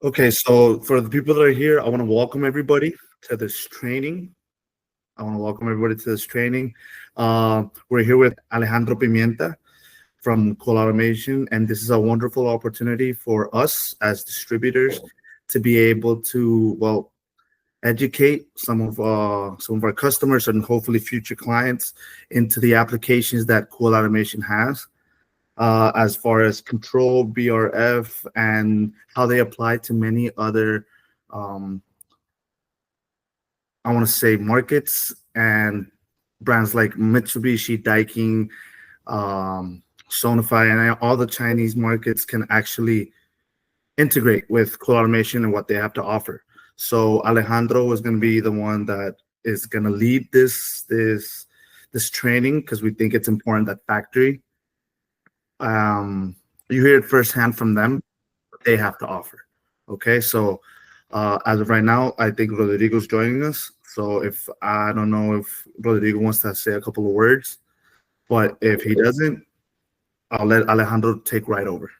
Okay, so for the people that are here, I want to welcome everybody to this training. We're here with Alejandro Pimienta from CoolAutomation, and this is a wonderful opportunity for us as distributors to be able to, well, educate some of our customers and hopefully future clients into the applications that CoolAutomation has. As far as control, VRF, and how they apply to many other, I want to say, markets and brands like Mitsubishi, Daikin, Sonify, and all the Chinese markets can actually integrate with CoolAutomation and what they have to offer. So Alejandro is going to be the one that is going to lead this training because we think it's important that factory. You hear it firsthand from them what they have to offer. Okay, so as of right now, I think Rodrigo's joining us. So if I don't know if Rodrigo wants to say a couple of words, but if he doesn't, I'll let Alejandro take right over.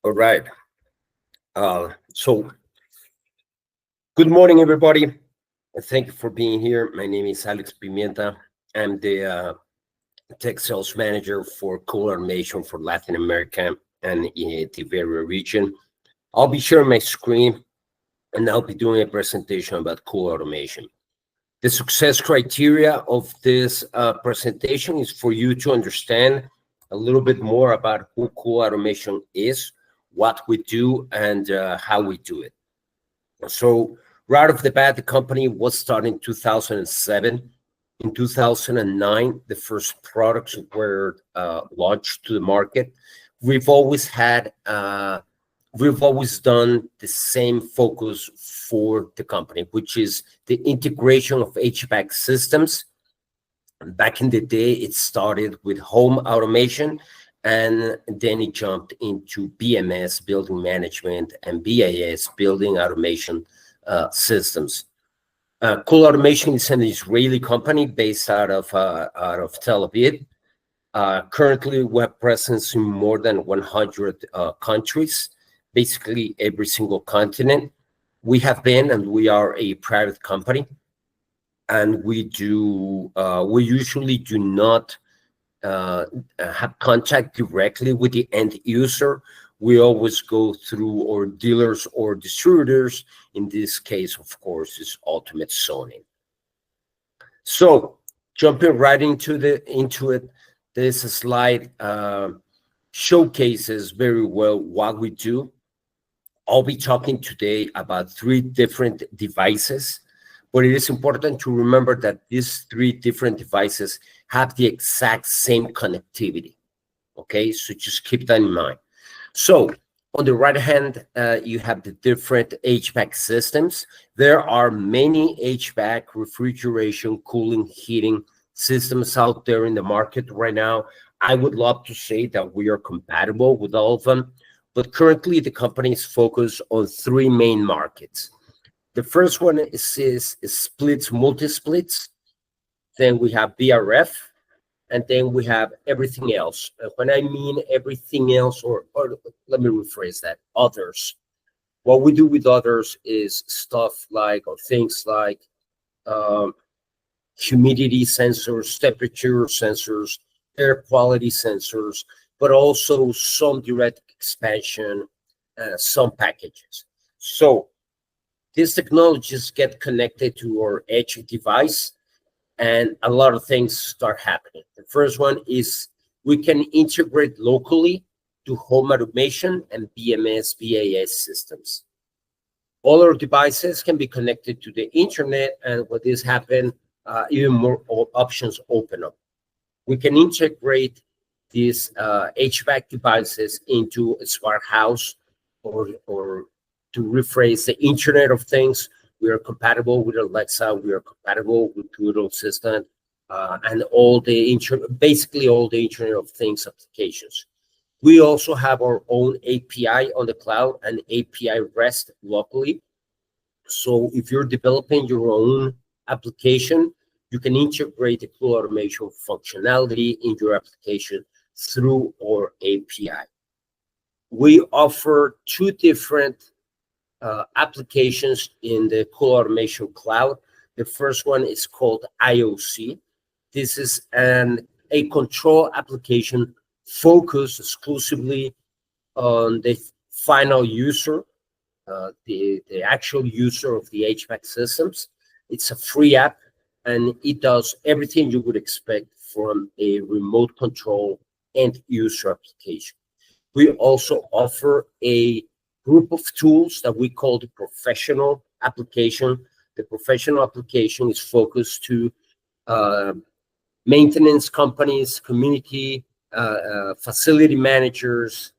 All right. So good morning, everybody. Thank you for being here. My name is Alex Pimienta. I'm the tech sales manager for CoolAutomation for Latin America and in the very region. I'll be sharing my screen and I'll be doing a presentation about CoolAutomation. The success criteria of this presentation is for you to understand a little bit more about who CoolAutomation is, what we do, and how we do it. So right off the bat, the company was started in 2007. In 2009, the first products were launched to the market. We've always done the same focus for the company, which is the integration of HVAC systems. Back in the day, it started with home automation, and then it jumped into BMS, building management, and BAS, building automation systems. CoolAutomation is an Israeli company based out of Tel Aviv. Currently, we have presence in more than 100 countries, basically every single continent. We have been, and we are a private company, and we usually do not have contact directly with the end user. We always go through our dealers or distributors. In this case, of course, is Ultimate Zoning. So jumping right into it, this slide showcases very well what we do. I'll be talking today about 3 different devices, but it is important to remember that these 3 different devices have the exact same connectivity. Okay, so just keep that in mind. So on the right hand, you have the different HVAC systems. There are many HVAC, refrigeration, cooling, heating systems out there in the market right now. I would love to say that we are compatible with all of them, but currently the company is focused on 3 main markets. The first one is splits, multi-splits. Then we have VRF, and then we have everything else. When I mean everything else, or let me rephrase that, others. What we do with others is stuff like, or things like humidity sensors, temperature sensors, air quality sensors, but also some direct expansion, some packages. So these technologies get connected to our edge device, and a lot of things start happening. The first one is we can integrate locally to home automation and BMS, BAS systems. All our devices can be connected to the internet, and when this happens, even more options open up. We can integrate these HVAC devices into a smart house, or to rephrase, the Internet of Things. We are compatible with Alexa. We are compatible with Google Assistant, and basically all the Internet of Things applications. We also have our own API on the cloud and API REST locally. So if you're developing your own application, you can integrate the CoolAutomation functionality in your application through our API. we offer two different applications in the CoolAutomation cloud. The first one is called IOC. This is a control application focused exclusively on the final user, the actual user of the HVAC systems. It's a free app, and it does everything you would expect from a remote control end user application. We also offer a group of tools that we call the professional application. The professional application is focused to maintenance companies, community, facility managers,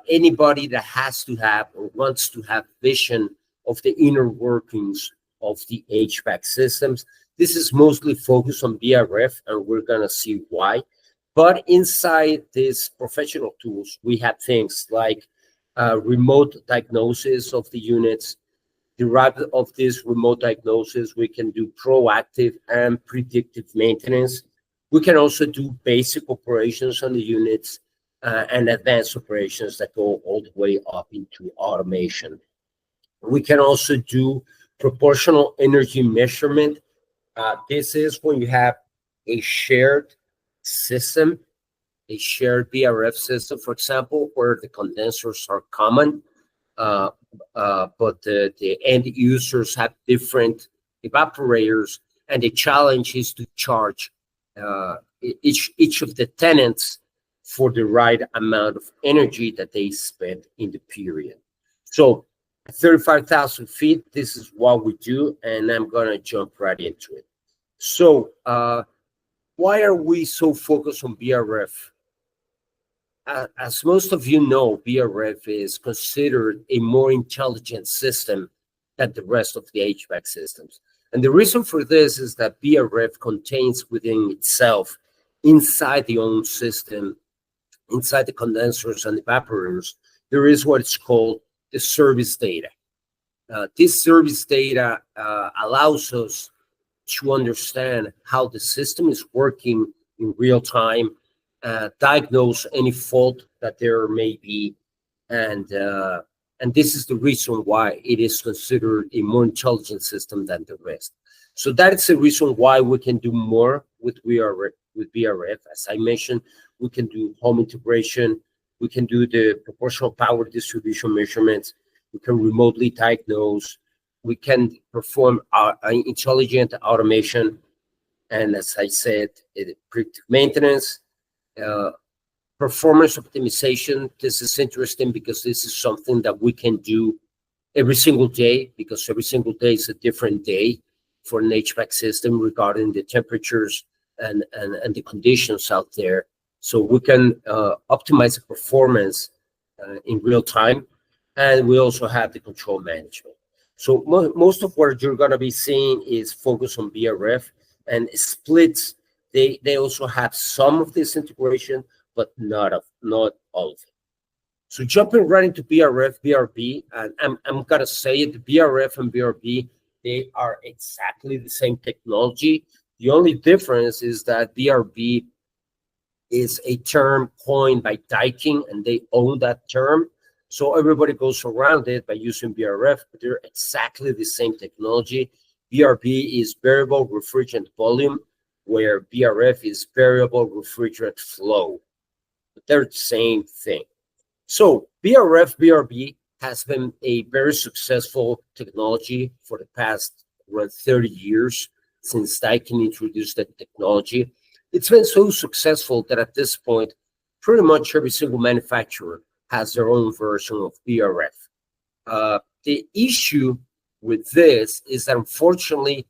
anybody that has to have or wants to have vision of the inner workings of the HVAC systems. This is mostly focused on VRF, and we're going to see why. But inside these professional tools, we have things like remote diagnosis of the units. Derived of this remote diagnosis, we can do proactive and predictive maintenance. We can also do basic operations on the units and advanced operations that go all the way up into automation. We can also do proportional energy measurement. This is when you have a shared system, a shared VRF system, for example, where the condensers are common, but the end users have different evaporators, and the challenge is to charge each of the tenants for the right amount of energy that they spend in the period. So 35,000 feet, this is what we do, and I'm going to jump right into it. So why are we so focused on VRF? As most of you know, VRF is considered a more intelligent system than the rest of the HVAC systems. And the reason for this is that VRF contains within itself, inside the own system, inside the condensers and evaporators, there is what is called the service data. This service data allows us to understand how the system is working in real time, diagnose any fault that there may be, and this is the reason why it is considered a more intelligent system than the rest. So that is the reason why we can do more with VRF. As I mentioned, we can do home integration, we can do the proportional power distribution measurements, we can remotely diagnose, we can perform intelligent automation, and as I said, predictive maintenance, performance optimization. This is interesting because this is something that we can do every single day, because every single day is a different day for an HVAC system regarding the temperatures and the conditions out there. So we can optimize the performance in real time, and we also have the control management. So most of what you're going to be seeing is focused on VRF and splits. They also have some of this integration, but not all of it. So jumping right into VRF, VRB, and I'm going to say it, VRF and VRB, they are exactly the same technology. The only difference is that VRB is a term coined by Daikin, and they own that term. So everybody goes around it by using VRF, but they're exactly the same technology. VRB is variable refrigerant volume, where VRF is variable refrigerant flow. But they're the same thing. So VRF, VRB has been a very successful technology for the past around 30 years since Daikin introduced that technology. It's been so successful that at this point, pretty much every single manufacturer has their own version of VRF. The issue with this is that unfortunately,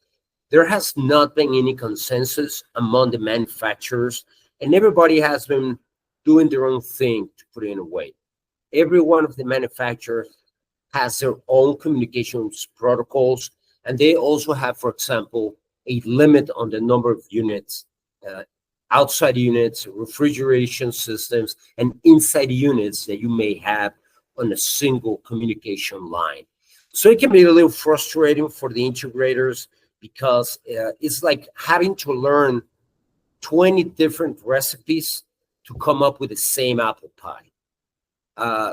there has not been any consensus among the manufacturers, and everybody has been doing their own thing, to put it in a way. Every one of the manufacturers has their own communications protocols, and they also have, for example, a limit on the number of units, outside units, refrigeration systems, and inside units that you may have on a single communication line. So it can be a little frustrating for the integrators, because it's like having to learn 20 different recipes to come up with the same apple pie.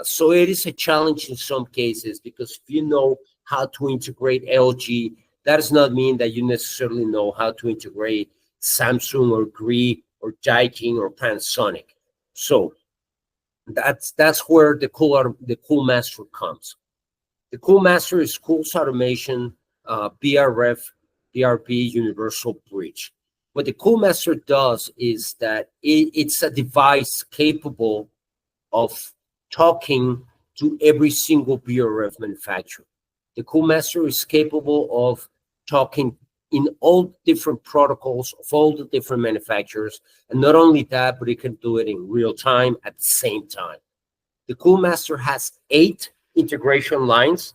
So it is a challenge in some cases, because if you know how to integrate LG, that does not mean that you necessarily know how to integrate Samsung or Gree or Daikin or Panasonic. So that's where the CoolMaster comes. The CoolMaster is CoolAutomation VRF Universal Bridge. What the CoolMaster does is that it's a device capable of talking to every single VRF manufacturer. The CoolMaster is capable of talking in all different protocols of all the different manufacturers. And not only that, but it can do it in real time at the same time. The CoolMaster has 8 integration lines.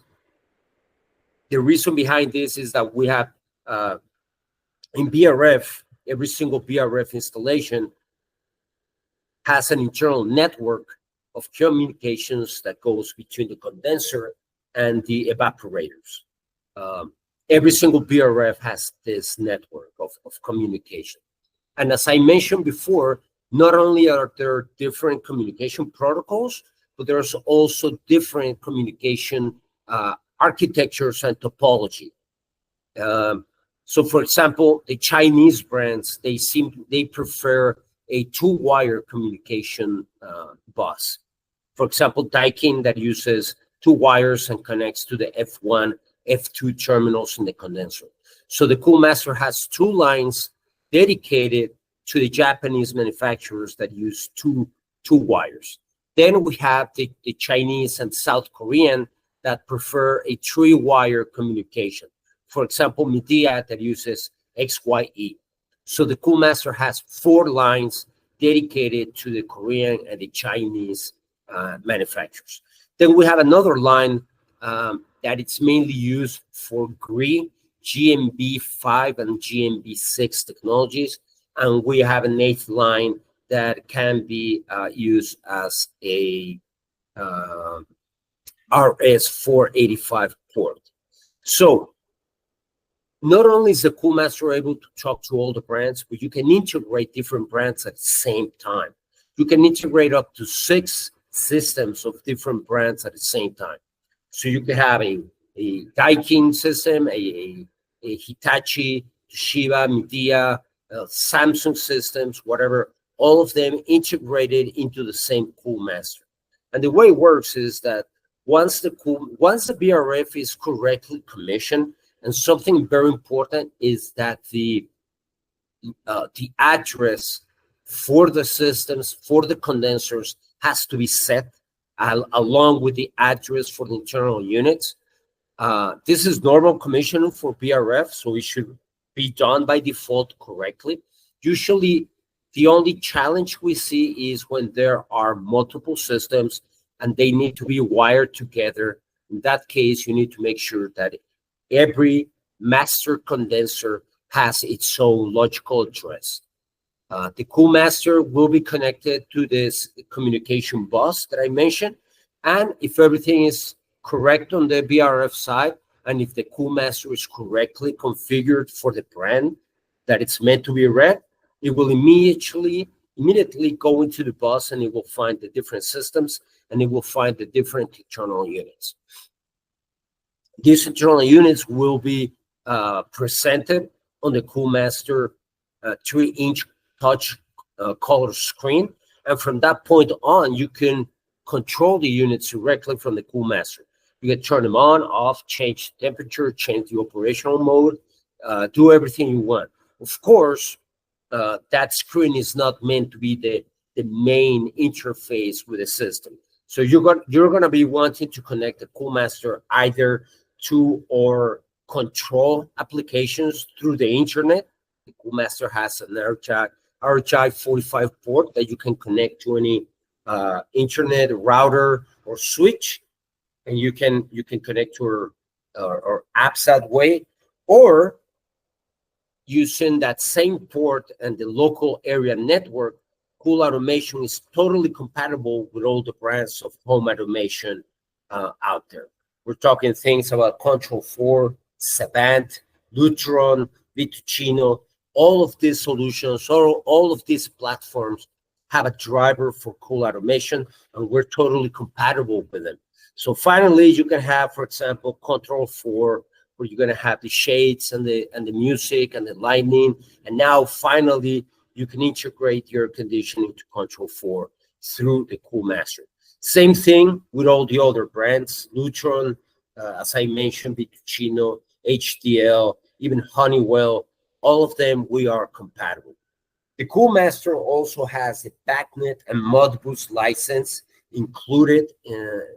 The reason behind this is that we have, in VRF, every single VRF installation has an internal network of communications that goes between the condenser and the evaporators. Every single VRF has this network of communication. And as I mentioned before, not only are there different communication protocols, but there's also different communication architectures and topology. So for example, the Chinese brands, they prefer a 2-wire communication bus. For example, Daikin, that uses 2 wires and connects to the F1, F2 terminals in the condenser. So the CoolMaster has 2 lines dedicated to the Japanese manufacturers that use two wires. Then we have the Chinese and South Korean that prefer a 3-wire communication. For example, Midea, that uses XYE. So the CoolMaster has 4 lines dedicated to the Korean and the Chinese manufacturers. Then we have another line that it's mainly used for Gree, GMB5 and GMB6 technologies. And we have an 8th line that can be used as a RS485 port. So not only is the CoolMaster able to talk to all the brands, but you can integrate different brands at the same time. You can integrate up to 6 systems of different brands at the same time. So you can have a Daikin system, a Hitachi, Toshiba, Midea, Samsung systems, whatever, all of them integrated into the same CoolMaster. And the way it works is that once the VRF is correctly commissioned, and something very important is that the address for the systems, for the condensers, has to be set along with the address for the internal units. This is normal commissioning for VRF, so it should be done by default correctly. Usually, the only challenge we see is when there are multiple systems and they need to be wired together. In that case, you need to make sure that every master condenser has its own logical address. The CoolMaster will be connected to this communication bus that I mentioned. And if everything is correct on the VRF side, and if the CoolMaster is correctly configured for the brand that it's meant to be read, it will immediately go into the bus, and it will find the different systems, and it will find the different internal units. These internal units will be presented on the CoolMaster 3-inch touch color screen. And from that point on, you can control the units directly from the CoolMaster. You can turn them on, off, change the temperature, change the operational mode, do everything you want. Of course, that screen is not meant to be the main interface with the system. So you're going to be wanting to connect the CoolMaster either to our control applications through the internet. The CoolMaster has an RJ45 port that you can connect to any internet router or switch, and you can connect to our apps that way, or using that same port and the local area network. CoolAutomation is totally compatible with all the brands of home automation out there. We're talking things about Control 4, Savant, Lutron, Vituccino. All of these solutions, all of these platforms have a driver for CoolAutomation, and we're totally compatible with them. So finally, you can have, for example, Control 4, where you're going to have the shades and the music and the lighting. And now finally, you can integrate your conditioning to Control 4 through the CoolMaster. Same thing with all the other brands, Lutron, as I mentioned, Vituccino, HDL, even Honeywell, all of them, we are compatible. The CoolMaster also has a BACnet and Modbus license included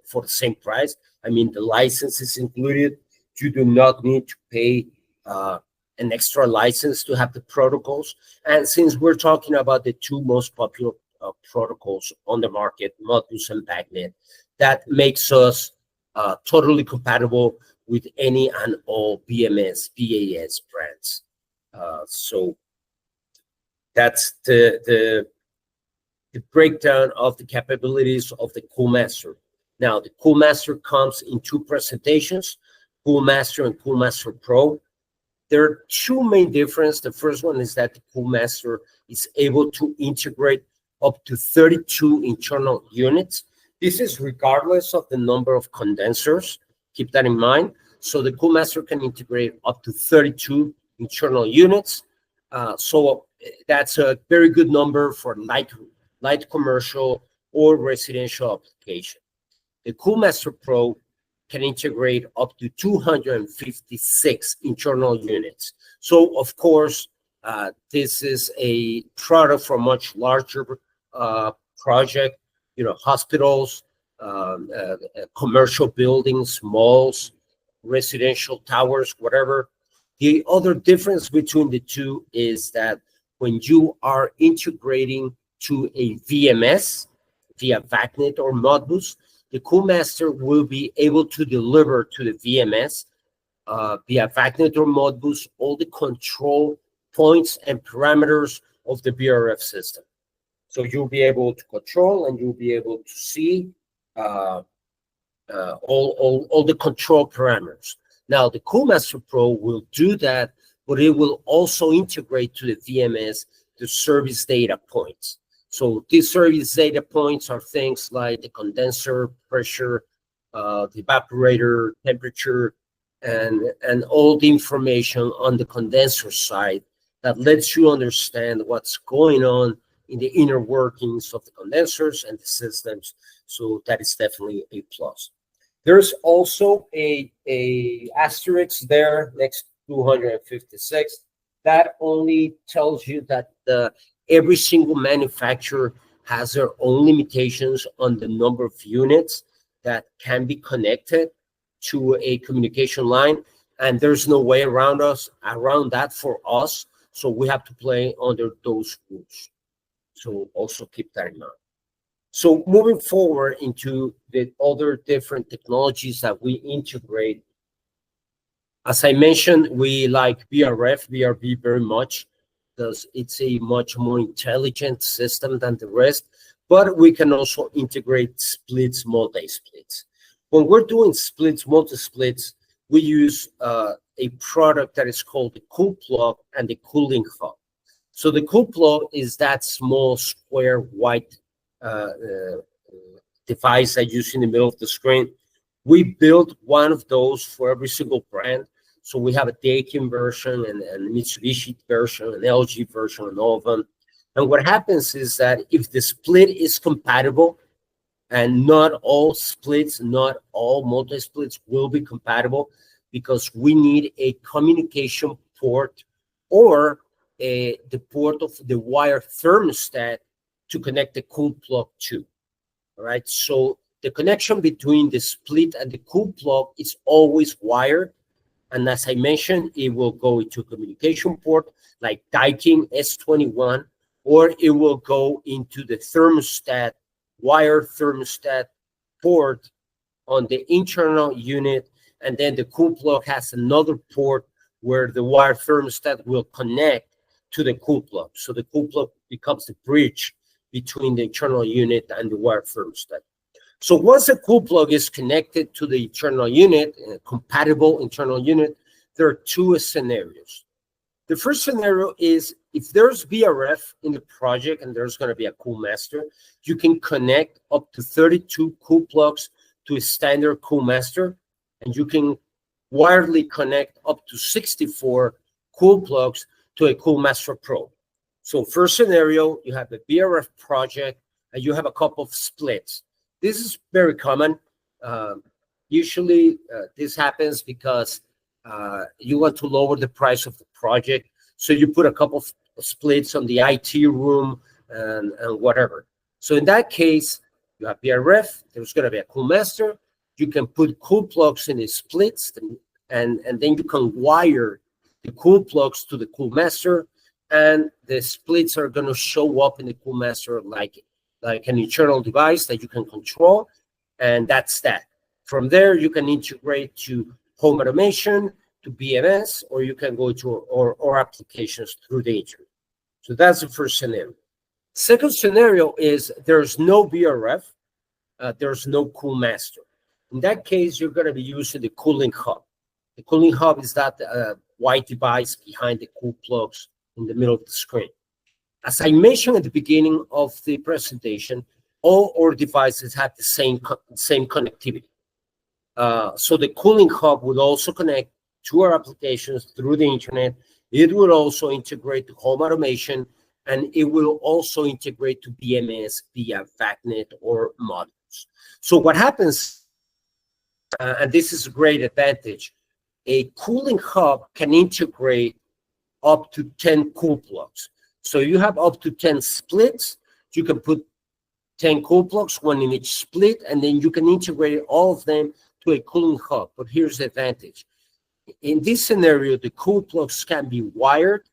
for the same price. I mean, the license is included. You do not need to pay an extra license to have the protocols. And since we're talking about the two most popular protocols on the market, Modbus and BACnet, that makes us totally compatible with any and all BMS, BAS brands. So that's the breakdown of the capabilities of the CoolMaster. Now, the CoolMaster comes in two presentations, CoolMaster and CoolMaster Pro. There are two main differences. The first one is that the CoolMaster is able to integrate up to 32 internal units. This is regardless of the number of condensers. Keep that in mind. So the CoolMaster can integrate up to 32 internal units. So that's a very good number for light commercial or residential application. The CoolMaster Pro can integrate up to 256 internal units. So of course, this is a product for a much larger project, you know, hospitals, commercial buildings, malls, residential towers, whatever. The other difference between the two is that when you are integrating to a VMS via VACnet or Modbus, the CoolMaster will be able to deliver to the VMS via VACnet or Modbus all the control points and parameters of the VRF system. So you'll be able to control and you'll be able to see all the control parameters. Now, the CoolMaster Pro will do that, but it will also integrate to the VMS the service data points. So these service data points are things like the condenser pressure, the evaporator temperature, and all the information on the condenser side that lets you understand what's going on in the inner workings of the condensers and the systems. So that is definitely a plus. There's also a asterisk there next to 256 that only tells you that every single manufacturer has their own limitations on the number of units that can be connected to a communication line, and there's no way around that for us. So we have to play under those rules. So also keep that in mind. So moving forward into the other different technologies that we integrate, as I mentioned, we like VRV very much because it's a much more intelligent system than the rest, but we can also integrate splits, multi-splits. When we're doing splits, multi-splits, we use a product that is called the CoolPlug and the cooling hub. So the CoolPlug is that small square white device that you see in the middle of the screen. We built one of those for every single brand. So we have a Daikin version and Mitsubishi version, an LG version, and all of them. And what happens is that if the split is compatible, and not all splits, not all multi-splits will be compatible, because we need a communication port or the port of the wire thermostat to connect the CoolPlug to. All right, so the connection between the split and the CoolPlug is always wired. And as I mentioned, it will go into a communication port like Daikin S21, or it will go into the thermostat, wire thermostat port on the internal unit. And then the CoolPlug has another port where the wire thermostat will connect to the CoolPlug. So the CoolPlug becomes the bridge between the internal unit and the wire thermostat. So once the CoolPlug is connected to the internal unit, a compatible internal unit, there are two scenarios. The first scenario is if there's VRF in the project and there's going to be a cool master, you can connect up to 32 cool plugs to a standard cool master, and you can wirelessly connect up to 64 cool plugs to a cool master pro. So first scenario, you have a VRF project and you have a couple of splits. This is very common. Usually this happens because you want to lower the price of the project. So you put a couple of splits on the IT room and whatever. So in that case, you have VRF, there's going to be a cool master. You can put cool plugs in the splits, and then you can wire the cool plugs to the cool master, and the splits are going to show up in the cool master like an internal device that you can control, and that's that. From there, you can integrate to home automation, to BMS, or you can go to or applications through the internet. So that's the first scenario. Second scenario is there's no VRF, there's no cool master. In that case, you're going to be using the cooling hub. The cooling hub is that white device behind the cool plugs in the middle of the screen. As I mentioned at the beginning of the presentation, all our devices have the same connectivity. So the cooling hub would also connect to our applications through the internet. It will also integrate to home automation, and it will also integrate to BMS via VACnet or modules. So what happens, and this is a great advantage, a cooling hub can integrate up to 10 cool plugs. So you have up to 10 splits. You can put 10 cool plugs, one in each split, and then you can integrate all of them to a cooling hub. But here's the advantage. In this scenario, the cool plugs can be wired,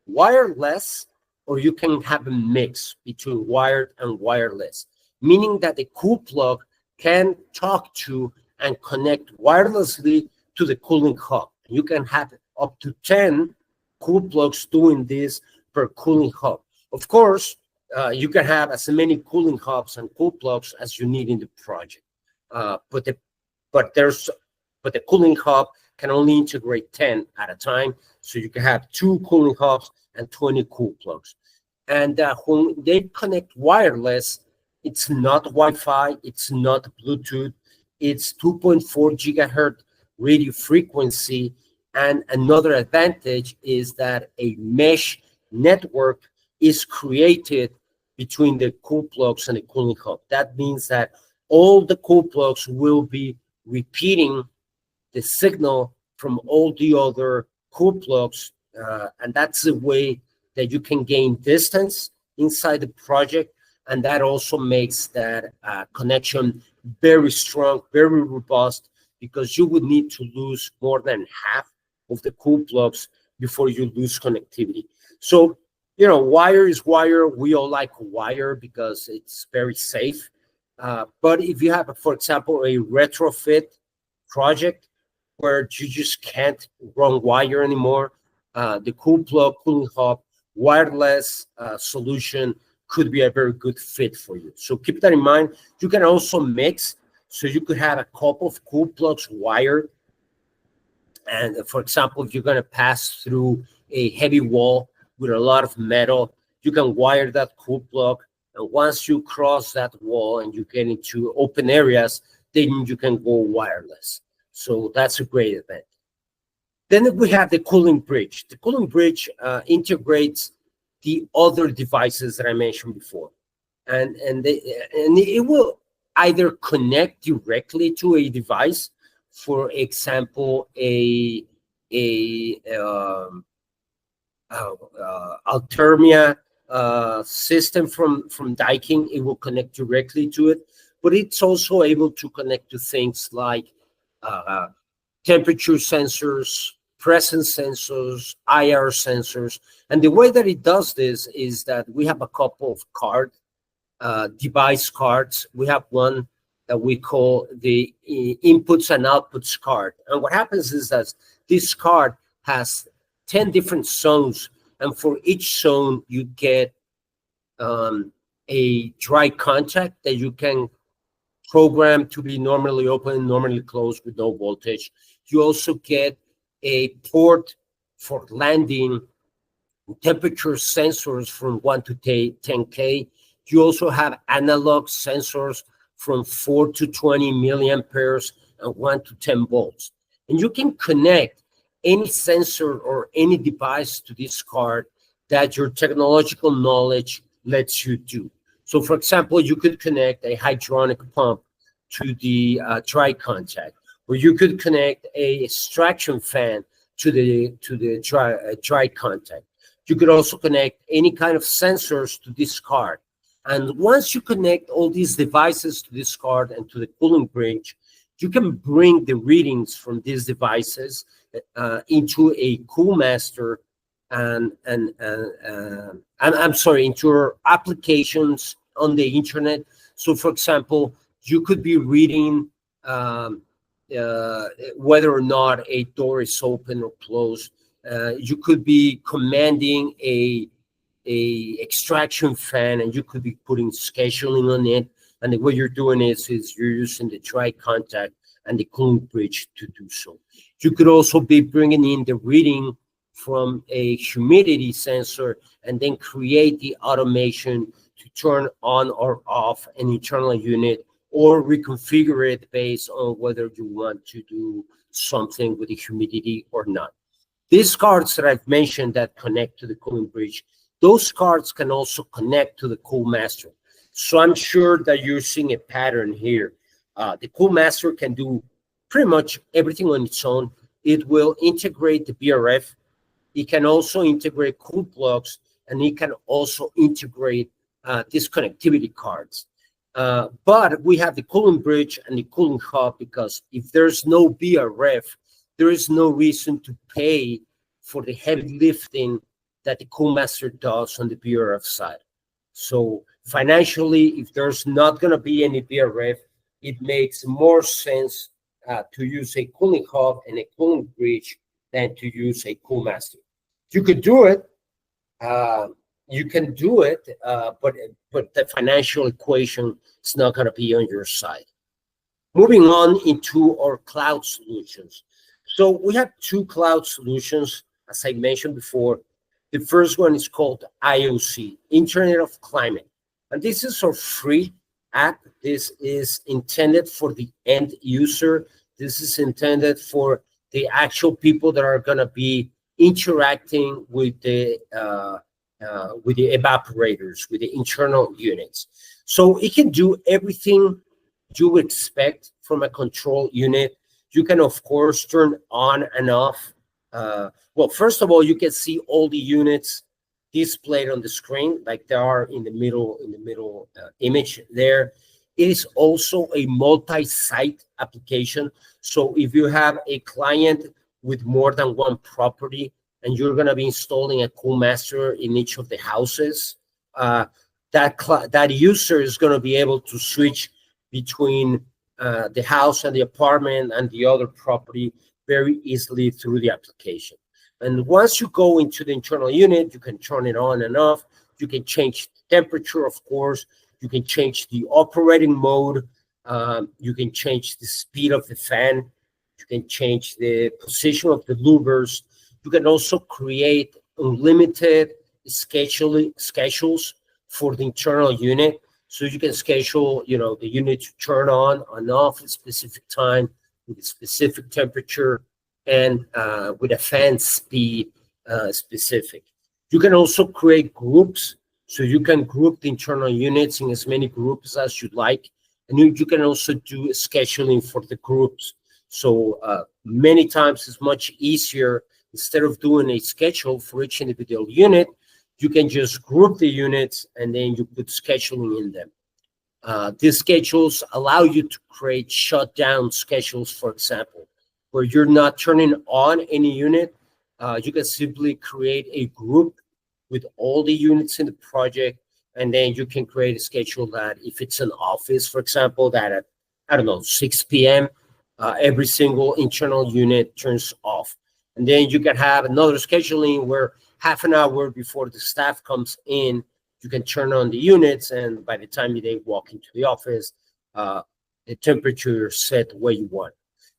wireless, or you can have a mix between wired and wireless, meaning that the cool plug can talk to and connect wirelessly to the cooling hub. You can have up to 10 cool plugs doing this per cooling hub. Of course, you can have as many cooling hubs and cool plugs as you need in the project. But the cooling hub can only integrate 10 at a time. So you can have 2 cooling hubs and 20 cool plugs. And when they connect wireless, it's not Wi-Fi, it's not Bluetooth, it's 2.4 gigahertz radio frequency. And another advantage is that a mesh network is created between the cool plugs and the cooling hub. That means that all the cool plugs will be repeating the signal from all the other cool plugs, and that's the way that you can gain distance inside the project, and that also makes that connection very strong, very robust, because you would need to lose more than half of the cool plugs before you lose connectivity. So, you know, wire is wire. We all like wire because it's very safe. But if you have, for example, a retrofit project where you just can't run wire anymore, the cool plug, cooling hub, wireless solution could be a very good fit for you. So keep that in mind. You can also mix. So you could have a couple of cool plugs wired. And for example, if you're going to pass through a heavy wall with a lot of metal, you can wire that cool plug. And once you cross that wall and you get into open areas, then you can go wireless. So that's a great advantage. Then we have the cooling bridge. The cooling bridge integrates the other devices that I mentioned before. And it will either connect directly to a device, for example, Altermia system from Daikin. It will connect directly to it, but it's also able to connect to things like temperature sensors, presence sensors, IR sensors. And the way that it does this is that we have a couple of device cards. We have one that we call the inputs and outputs card. And what happens is that this card has 10 different zones, and for each zone you get a dry contact that you can program to be normally open, normally closed with no voltage. You also get a port for landing temperature sensors from 1 to 10K. You also have analog sensors from 4 to 20 milliamperes and 1 to 10 volts. And you can connect any sensor or any device to this card that your technological knowledge lets you do. So for example, you could connect a hydronic pump to the dry contact, or you could connect a extraction fan to the dry contact. You could also connect any kind of sensors to this card. And once you connect all these devices to this card and to the cooling bridge, you can bring the readings from these devices into a CoolMaster and I'm sorry, into your applications on the internet. So for example, you could be reading whether or not a door is open or closed. You could be commanding a extraction fan, and you could be putting scheduling on it. And the way you're doing is you're using the dry contact and the cooling bridge to do so. You could also be bringing in the reading from a humidity sensor and then create the automation to turn on or off an internal unit, or reconfigure it based on whether you want to do something with the humidity or not. These cards that I've mentioned that connect to the cooling bridge, those cards can also connect to the CoolMaster. So I'm sure that you're seeing a pattern here. The CoolMaster can do pretty much everything on its own. It will integrate the VRF. It can also integrate cool plugs, and it can also integrate these connectivity cards. But we have the cooling bridge and the cooling hub, because if there's no VRF, there is no reason to pay for the heavy lifting that the CoolMaster does on the VRF side. So financially, if there's not going to be any VRF, it makes more sense to use a cooling hub and a cooling bridge than to use a CoolMaster. You could do it. You can do it, but the financial equation is not going to be on your side. Moving on into our cloud solutions. So we have two cloud solutions, as I mentioned before. The first one is called IOC, Internet of Climate. And this is our free app. This is intended for the end user. This is intended for the actual people that are going to be interacting with the evaporators, with the internal units. So it can do everything you would expect from a control unit. You can, of course, turn on and off. Well, first of all, you can see all the units displayed on the screen, like they are in the middle image there. It is also a multi-site application. So if you have a client with more than one property, and you're going to be installing a CoolMaster in each of the houses, that user is going to be able to switch between the house and the apartment and the other property very easily through the application. And once you go into the internal unit, you can turn it on and off. You can change the temperature, of course. You can change the operating mode. You can change the speed of the fan. You can change the position of the louvers. You can also create unlimited schedules for the internal unit. So you can schedule, the unit to turn on and off at a specific time with a specific temperature and with a fan speed specific. You can also create groups. So you can group the internal units in as many groups as you'd like. And you can also do scheduling for the groups. So many times it's much easier. Instead of doing a schedule for each individual unit, you can just group the units and then you put scheduling in them. These schedules allow you to create shutdown schedules, for example, where you're not turning on any unit. You can simply create a group with all the units in the project, and then you can create a schedule that if it's an office, for example, that at, 6 p.m., every single internal unit turns off. And then you can have another scheduling where half an hour before the staff comes in, you can turn on the units, and by the time they walk into the office, the temperature is set the way you want.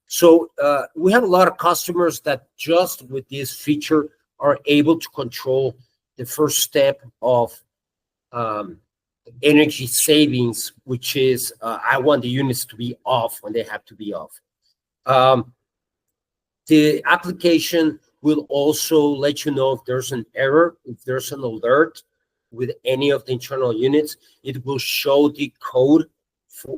So we have a lot of customers that just with this feature are able to control the first step of energy savings, which is I want the units to be off when they have to be off. The application will also let you know if there's an error, if there's an alert with any of the internal units. It will show the code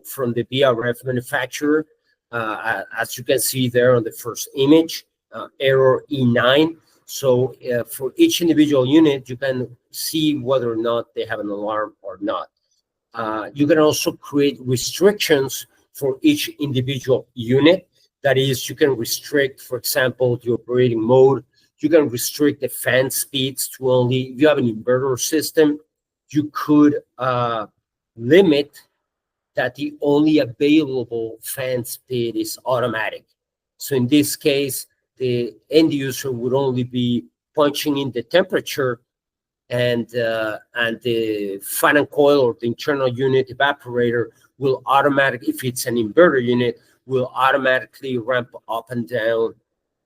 from the VRF manufacturer. As you can see there on the first image, error E9. So for each individual unit, you can see whether or not they have an alarm or not. You can also create restrictions for each individual unit. That is, you can restrict, for example, the operating mode. You can restrict the fan speeds to only, if you have an inverter system, you could limit that the only available fan speed is automatic. So in this case, the end user would only be punching in the temperature, and the fan and coil or the internal unit evaporator will automatically, if it's an inverter unit, will automatically ramp up and down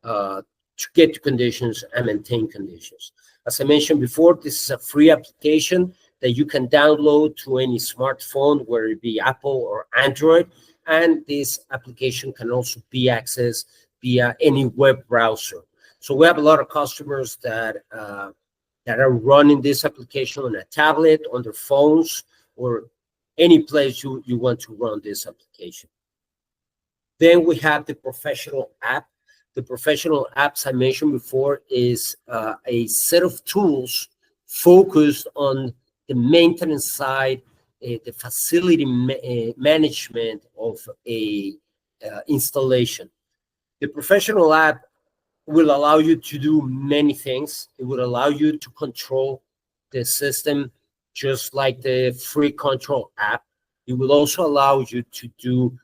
to get to conditions and maintain conditions. As I mentioned before, this is a free application that you can download to any smartphone, whether it be Apple or Android. And this application can also be accessed via any web browser. So we have a lot of customers that are running this application on a tablet, on their phones, or any place you want to run this application. Then we have the professional app. The professional apps I mentioned before is a set of tools focused on the maintenance side, the facility management of a installation. The professional app will allow you to do many things. It will allow you to control the system just like the free control app. It will also allow you to do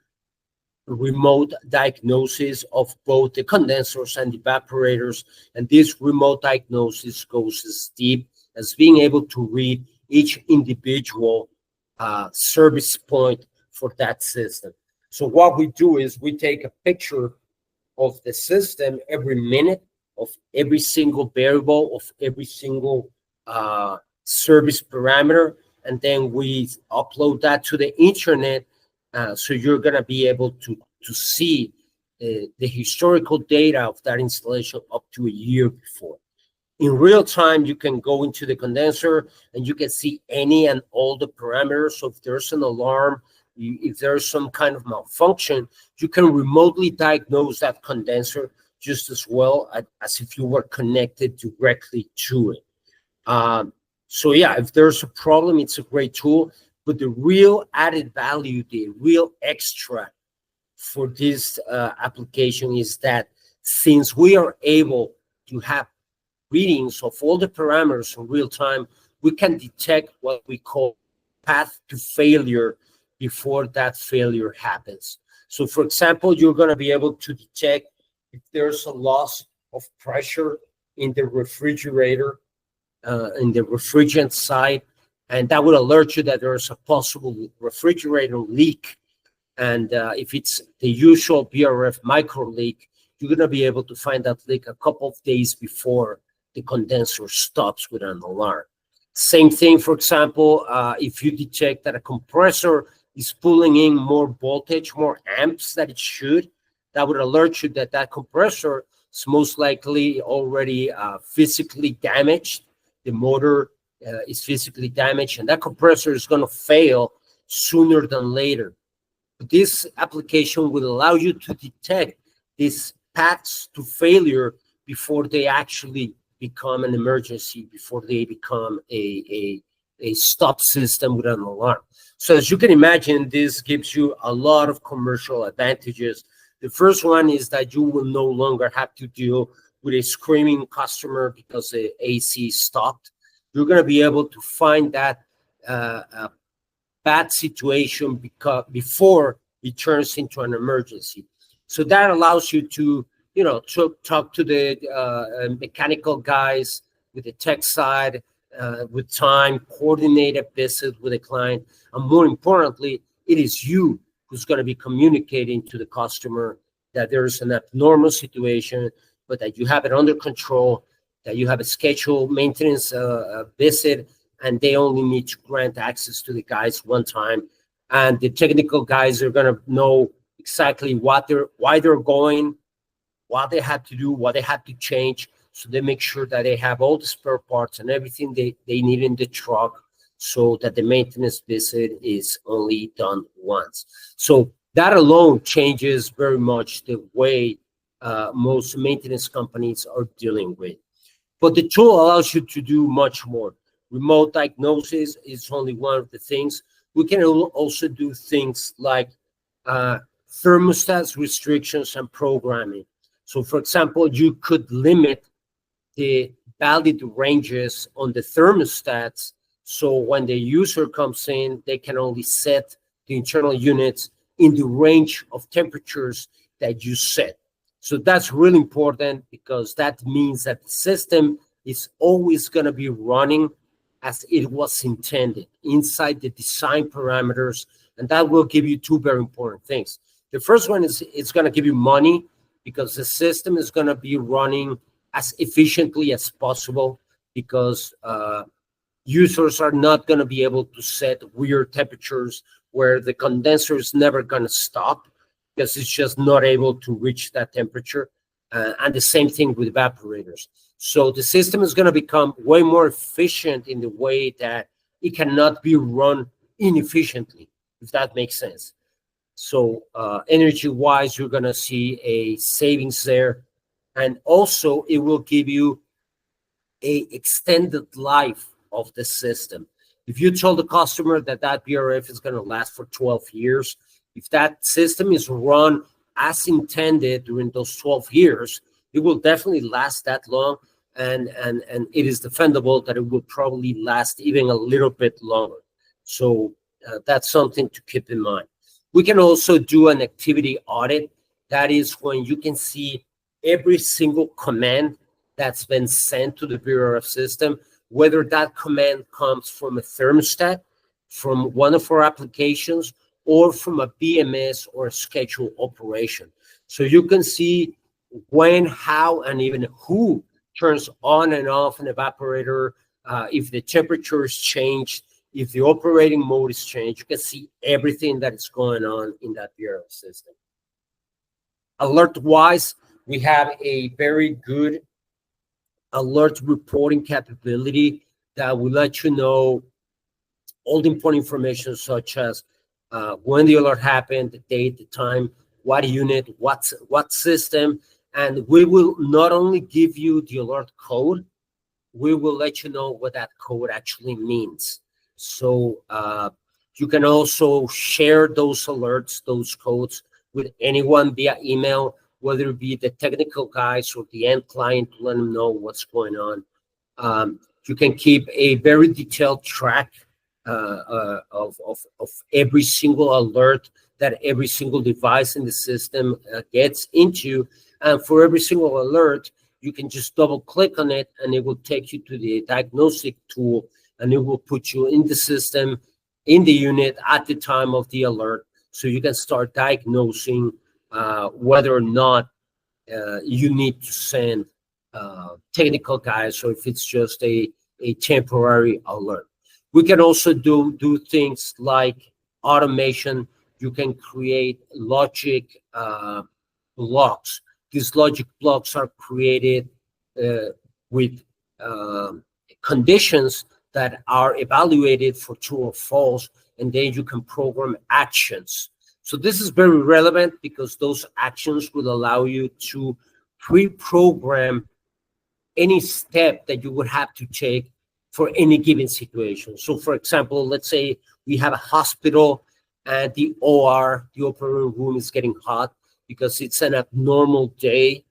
remote diagnosis of both the condensers and evaporators. And this remote diagnosis goes as deep as being able to read each individual service point for that system. So what we do is we take a picture of the system every minute, of every single variable, of every single service parameter, and then we upload that to the internet. So you're going to be able to see the historical data of that installation up to a year before. In real time, you can go into the condenser and you can see any and all the parameters. So if there's an alarm, if there's some kind of malfunction, you can remotely diagnose that condenser just as well as if you were connected directly to it. So yeah, if there's a problem, it's a great tool. But the real added value, the real extra for this application is that since we are able to have readings of all the parameters in real time, we can detect what we call path to failure before that failure happens. So for example, you're going to be able to detect if there's a loss of pressure in the refrigerator, in the refrigerant side, and that would alert you that there's a possible refrigerator leak. And if it's the usual VRF micro leak, you're going to be able to find that leak a couple of days before the condenser stops with an alarm. Same thing, for example, if you detect that a compressor is pulling in more voltage, more amps than it should, that would alert you that that compressor is most likely already physically damaged. The motor is physically damaged, and that compressor is going to fail sooner than later. But this application will allow you to detect these paths to failure before they actually become an emergency, before they become a stop system with an alarm. So as you can imagine, this gives you a lot of commercial advantages. The first one is that you will no longer have to deal with a screaming customer because the AC stopped. You're going to be able to find that bad situation before it turns into an emergency. So that allows you to, talk to the mechanical guys with the tech side, with time, coordinate a visit with a client. And more importantly, it is you who's going to be communicating to the customer that there is an abnormal situation, but that you have it under control that you have a scheduled maintenance visit, and they only need to grant access to the guys one time. And the technical guys are going to know exactly why they're going, what they have to do, what they have to change. So they make sure that they have all the spare parts and everything they need in the truck, so that the maintenance visit is only done once. So that alone changes very much the way most maintenance companies are dealing with. But the tool allows you to do much more. Remote diagnosis is only one of the things. We can also do things like thermostats, restrictions, and programming. So, for example, you could limit the valid ranges on the thermostats. So when the user comes in, they can only set the internal units in the range of temperatures that you set. So that's really important, because that means that the system is always going to be running as it was intended inside the design parameters. And that will give you two very important things. The first one is it's going to give you money, because the system is going to be running as efficiently as possible, because users are not going to be able to set weird temperatures where the condenser is never going to stop, because it's just not able to reach that temperature. And the same thing with evaporators. So the system is going to become way more efficient in the way that it cannot be run inefficiently, if that makes sense. So energy-wise, you're going to see a savings there. And also, it will give you a extended life of the system. If you told the customer that that VRF is going to last for 12 years, if that system is run as intended during those 12 years, it will definitely last that long. And it is defendable that it will probably last even a little bit longer. So that's something to keep in mind. We can also do an activity audit. That is when you can see every single command that's been sent to the VRF system, whether that command comes from a thermostat, from one of our applications, or from a BMS or a scheduled operation. So you can see when, how, and even who turns on and off an evaporator, if the temperature is changed, if the operating mode is changed. You can see everything that is going on in that VRF system. Alert-wise, we have a very good alert reporting capability that will let you know all the important information, such as when the alert happened, the date, the time, what unit, what system. And we will not only give you the alert code, we will let you know what that code actually means. So you can also share those alerts, those codes, with anyone via email, whether it be the technical guys or the end client, to let them know what's going on. You can keep a very detailed track of every single alert that every single device in the system gets into. And for every single alert, you can just double click on it, and it will take you to the diagnostic tool, and it will put you in the system, in the unit at the time of the alert, so you can start diagnosing whether or not you need to send technical guys, or if it's just a temporary alert. We can also do things like automation. You can create logic blocks. These logic blocks are created with conditions that are evaluated for true or false, and then you can program actions. So this is very relevant, because those actions will allow you to pre-program any step that you would have to take for any given situation. So for example, let's say we have a hospital and the OR, the operating room, is getting hot because it's an abnormal day.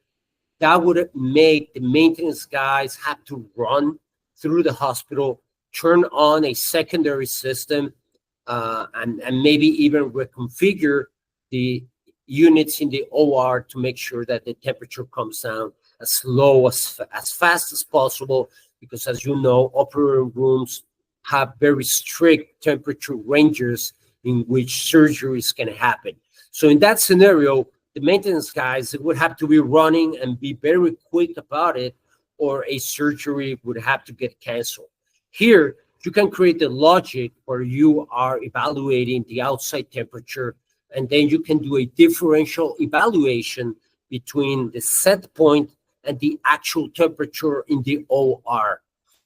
That would make the maintenance guys have to run through the hospital, turn on a secondary system, and maybe even reconfigure the units in the OR to make sure that the temperature comes down as low, as fast as possible, because as you know, operating rooms have very strict temperature ranges in which surgeries can happen. So in that scenario, the maintenance guys would have to be running and be very quick about it, or a surgery would have to get canceled. Here, you can create the logic where you are evaluating the outside temperature, and then you can do a differential evaluation between the set point and the actual temperature in the OR.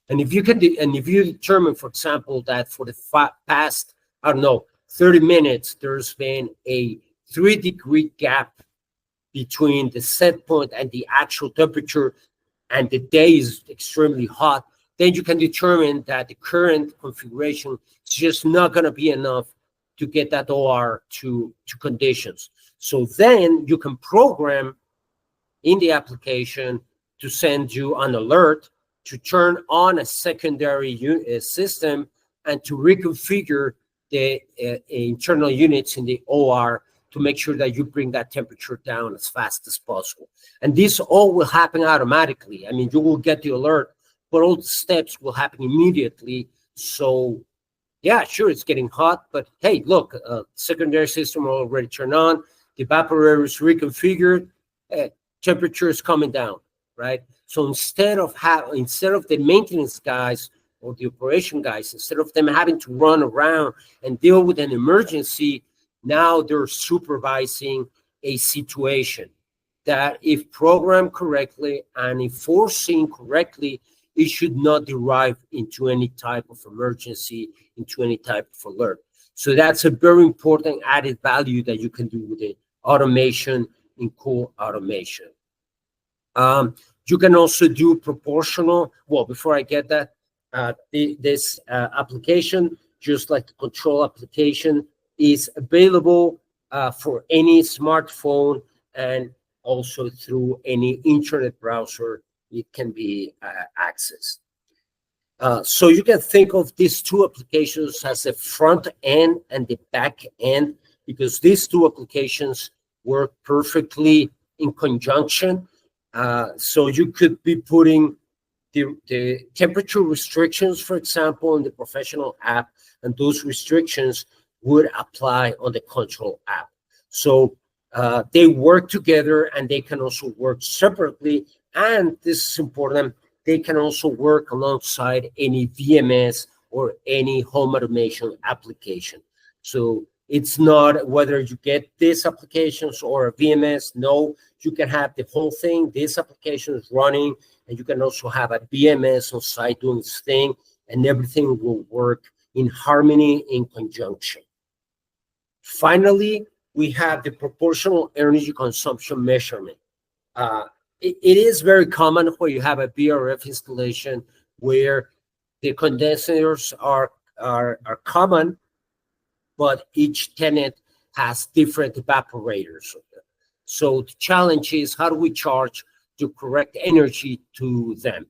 And if you determine, for example, that for the past, I don't know, 30 minutes, there's been a 3-degree gap between the set point and the actual temperature, and the day is extremely hot, then you can determine that the current configuration is just not going to be enough to get that OR to conditions. So then you can program in the application to send you an alert to turn on a secondary system and to reconfigure the internal units in the OR to make sure that you bring that temperature down as fast as possible. And this all will happen automatically. I mean, you will get the alert, but all the steps will happen immediately. So yeah, sure, it's getting hot, but hey, look, secondary system already turned on, the evaporator is reconfigured, temperature is coming down, right? So instead of the maintenance guys or the operation guys, instead of them having to run around and deal with an emergency, now they're supervising a situation that, if programmed correctly and if foreseen correctly, it should not derive into any type of emergency, into any type of alert. So that's a very important added value that you can do with the automation in CoolAutomation. You can also do proportional. Well, before I get that, this application, just like the control application, is available for any smartphone and also through any internet browser. It can be accessed. So you can think of these two applications as the front end and the back end, because these two applications work perfectly in conjunction. So you could be putting the temperature restrictions, for example, in the professional app, and those restrictions would apply on the control app. So they work together, and they can also work separately. And this is important, they can also work alongside any VMS or any home automation application. So it's not whether you get these applications or a VMS. No, you can have the whole thing, this application is running, and you can also have a VMS on site doing its thing, and everything will work in harmony, in conjunction. Finally, we have the proportional energy consumption measurement. It is very common where you have a VRF installation where the condensers are common, but each tenant has different evaporators. So the challenge is, how do we charge the correct energy to them?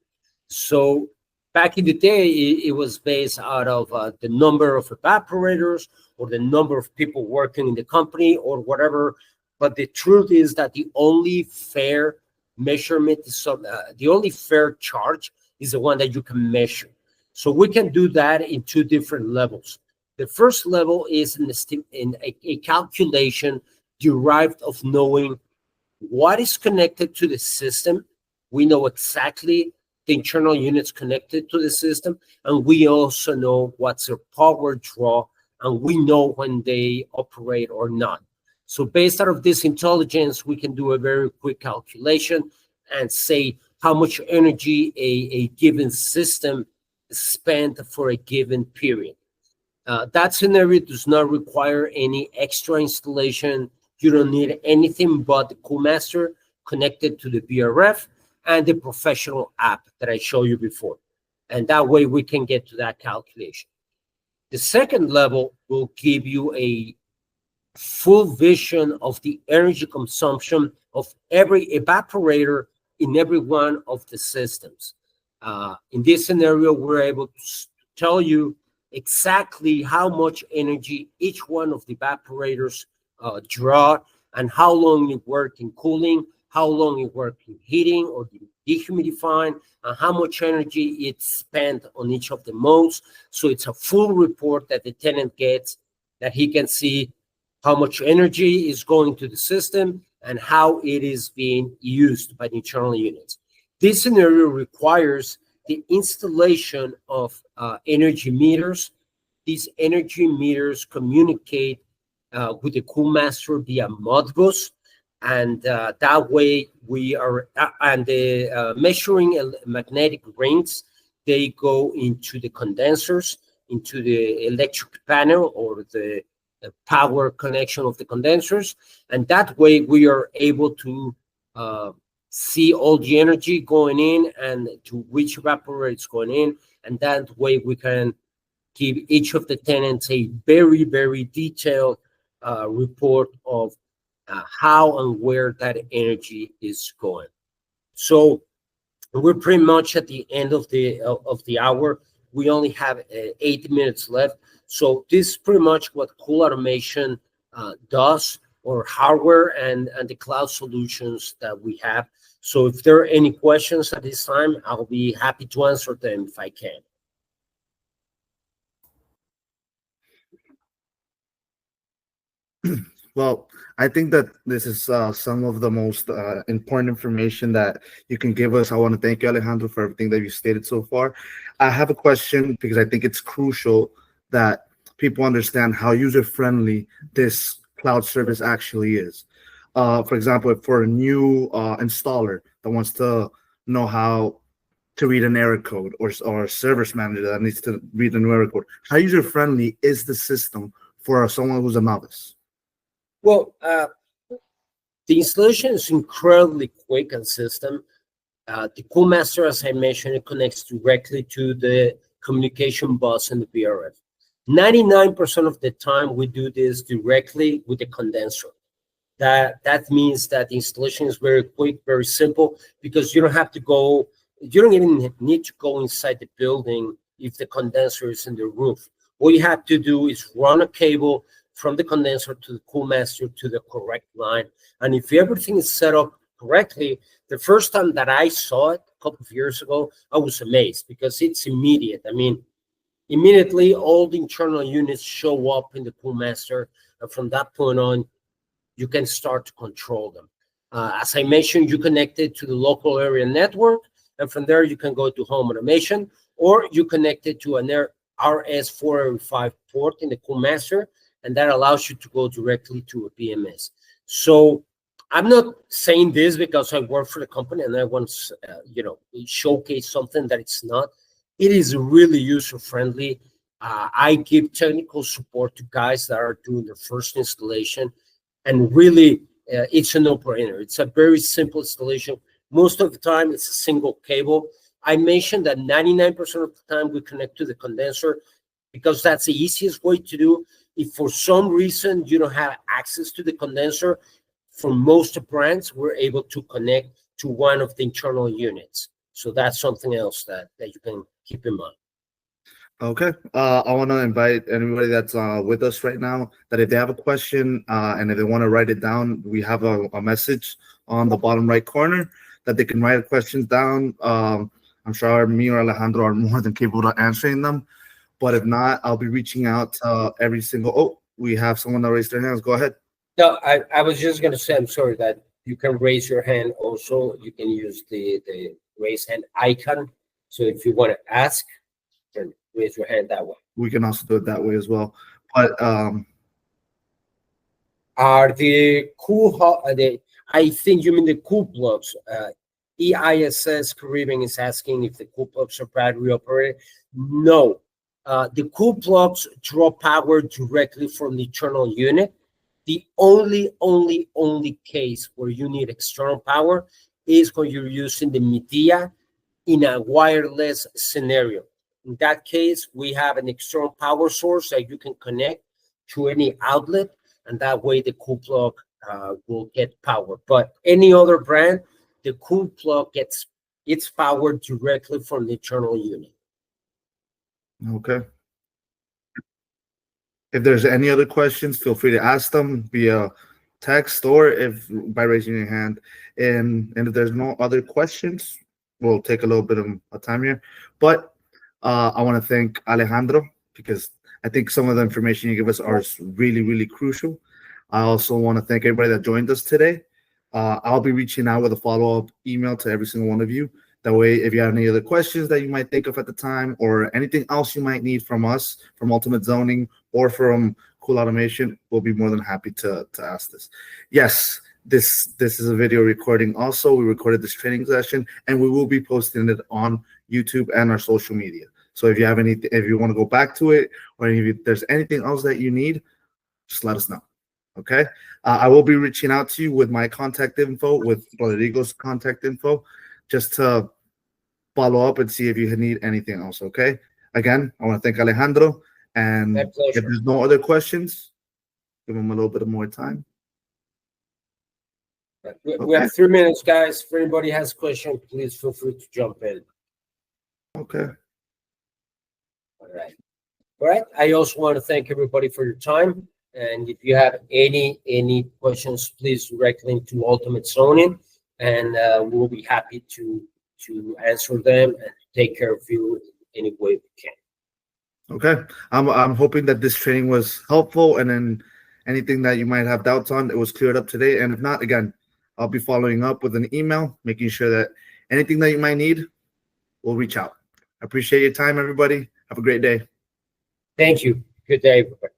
So back in the day, it was based out of the number of evaporators or the number of people working in the company or whatever. But the truth is that the only fair measurement is the only fair charge is the one that you can measure. So we can do that in two different levels. The first level is in a calculation derived of knowing what is connected to the system. We know exactly the internal units connected to the system, and we also know what's their power draw, and we know when they operate or not. So based out of this intelligence, we can do a very quick calculation and say how much energy a given system spent for a given period. That scenario does not require any extra installation. You don't need anything but the CoolMaster connected to the VRF and the professional app that I showed you before. And that way we can get to that calculation. The second level will give you a full vision of the energy consumption of every evaporator in every one of the systems. In this scenario, we're able to tell you exactly how much energy each one of the evaporators draw, and how long it worked in cooling, how long it worked in heating or dehumidifying, and how much energy it spent on each of the modes. So it's a full report that the tenant gets, that he can see how much energy is going to the system and how it is being used by the internal units. This scenario requires the installation of energy meters. These energy meters communicate with the CoolMaster via Modbus, and that way we are, and the measuring magnetic rings, they go into the condensers, into the electric panel or the power connection of the condensers, and that way we are able to see all the energy going in and to which evaporator it's going in, and that way we can give each of the tenants a very, very detailed report of how and where that energy is going. So we're pretty much at the end of the hour. We only have 8 minutes left. So this is pretty much what CoolAutomation does, or hardware and the cloud solutions that we have. So if there are any questions at this time, I'll be happy to answer them if I can. Well, I think that this is some of the most important information that you can give us. I want to thank you, Alejandro, for everything that you stated so far. I have a question because I think it's crucial that people understand how user-friendly this cloud service actually is. For example, for a new installer that wants to know how to read an error code, or a service manager that needs to read an error code, how user-friendly is the system for someone who's a novice? Well, the installation is incredibly quick and system. The CoolMaster, as I mentioned, it connects directly to the communication bus in the VRF. 99% of the time, we do this directly with the condenser. That means that the installation is very quick, very simple, because you don't even need to go inside the building if the condenser is in the roof. All you have to do is run a cable from the condenser to the CoolMaster to the correct line. And if everything is set up correctly, the first time that I saw it a couple of years ago, I was amazed because it's immediate. I mean, immediately all the internal units show up in the CoolMaster, and from that point on, you can start to control them. As I mentioned, you connect it to the local area network, and from there you can go to home automation, or you connect it to an RS485 port in the CoolMaster, and that allows you to go directly to a PMS. So I'm not saying this because I work for the company and I want to, showcase something that it's not. It is really user-friendly. I give technical support to guys that are doing their first installation, and really, it's a no-brainer. It's a very simple installation. Most of the time, it's a single cable. I mentioned that 99% of the time we connect to the condenser because that's the easiest way to do. If for some reason you don't have access to the condenser, for most brands, we're able to connect to one of the internal units. So that's something else that you can keep in mind. Okay. I want to invite anybody that's with us right now that if they have a question and if they want to write it down, we have a message on the bottom right corner that they can write questions down. I'm sure me or Alejandro are more than capable of answering them. But if not, I'll be reaching out to every single. Oh, we have someone that raised their hands. Go ahead. No, I was just going to say, I'm sorry, that you can raise your hand also. You can use the raise hand icon. So if you want to ask, then raise your hand that way. We can also do it that way as well. But are the I think you mean the cool plugs. EISS Caribbean is asking if the cool plugs are battery operated. No. The cool plugs draw power directly from the internal unit. The only case where you need external power is when you're using the media in a wireless scenario. In that case, we have an external power source that you can connect to any outlet, and that way the cool plug will get power. But any other brand, the cool plug gets its power directly from the internal unit. Okay. If there's any other questions, feel free to ask them via text or if by raising your hand. And if there's no other questions, we'll take a little bit of time here. But I want to thank Alejandro because I think some of the information you give us are really, really crucial. I also want to thank everybody that joined us today. I'll be reaching out with a follow-up email to every single one of you That way, if you have any other questions that you might think of at the time, or anything else you might need from us, from Ultimate Zoning or from Cool Automation, we'll be more than happy to ask this. Yes, this is a video recording also. We recorded this training session, and we will be posting it on YouTube and our social media. So if you have any, if you want to go back to it, or if there's anything else that you need, just let us know. Okay. I will be reaching out to you with my contact info, with Rodrigo's contact info, just to follow up and see if you need anything else. Okay. Again, I want to thank Alejandro. And My pleasure. if there's no other questions, give him a little bit more time. We have 3 minutes, guys. If anybody has a question, please feel free to jump in. Okay. All right. All right. I also want to thank everybody for your time. And if you have any questions, please direct link to Ultimate Zoning, and we'll be happy to answer them and take care of you in any way we can. Okay. I'm hoping that this training was helpful, and then anything that you might have doubts on, it was cleared up today. And if not, again, I'll be following up with an email, making sure that anything that you might need, we'll reach out. I appreciate your time, everybody. Have a great day. Thank you. Good day, everybody.